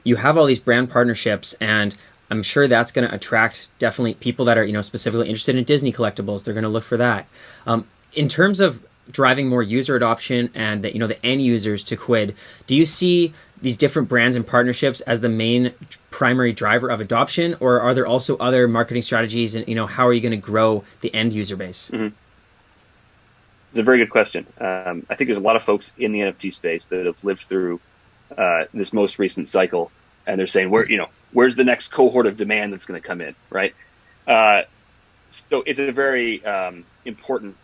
you have all these brand partnerships, and I'm sure that's going to attract definitely people that are, specifically interested in Disney collectibles. They're going to look for that. In terms of driving more user adoption and the end users to Quidd, do you see these different brands and partnerships as the main primary driver of adoption, or are there also other marketing strategies, and how are you going to grow the end user base? Mm-hmm. It's a very good question. I think there's a lot of folks in the NFT space that have lived through this most recent cycle, and they're saying, where's the next cohort of demand that's going to come in, right? So it's a very important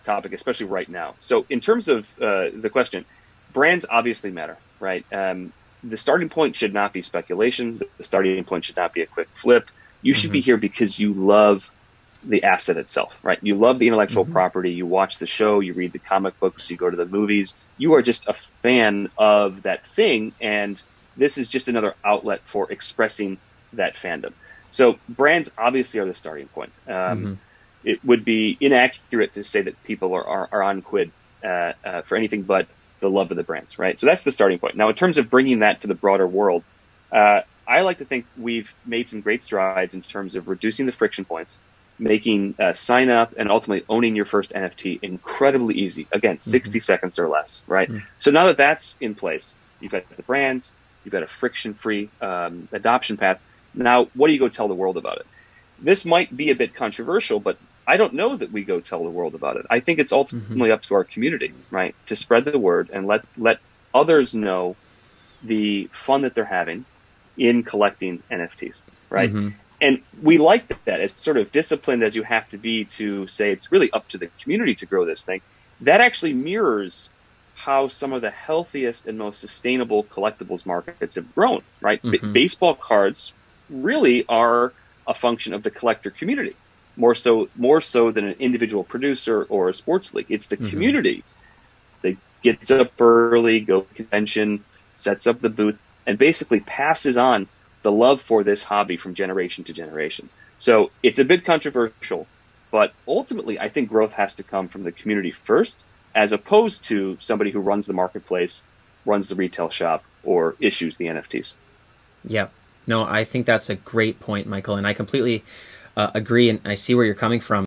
topic, especially right now. So in terms of the question, brands obviously matter, right? The starting point should not be speculation. The starting point should not be a quick flip. You should be here because you love the asset itself, right? You love the intellectual property. You watch the show, you read the comic books, you go to the movies. You are just a fan of that thing, and this is just another outlet for expressing that fandom. So brands obviously are the starting point. It would be inaccurate to say that people are on Quidd for anything but the love of the brands, right? So that's the starting point. Now, in terms of bringing that to the broader world, I like to think we've made some great strides in terms of reducing the friction points, making sign up and ultimately owning your first NFT incredibly easy. Again, 60 seconds or less, right? So now that that's in place, you've got the brands, you've got a friction-free adoption path. Now, what do you go tell the world about it? This might be a bit controversial, but I don't know that we go tell the world about it. I think it's ultimately up to our community, right, to spread the word and let others know the fun that they're having in collecting NFTs, right? And we like that. As sort of disciplined as you have to be to say it's really up to the community to grow this thing, that actually mirrors how some of the healthiest and most sustainable collectibles markets have grown, right? Baseball cards really are a function of the collector community, more so than an individual producer or a sports league. It's the community that gets up early, goes to convention, sets up the booth, and basically passes on the love for this hobby from generation to generation. So it's a bit controversial, but ultimately I think growth has to come from the community first, as opposed to somebody who runs the marketplace, runs the retail shop, or issues the NFTs. Yeah. No, I think that's a great point, Michael, and I completely agree, and I see where you're coming from.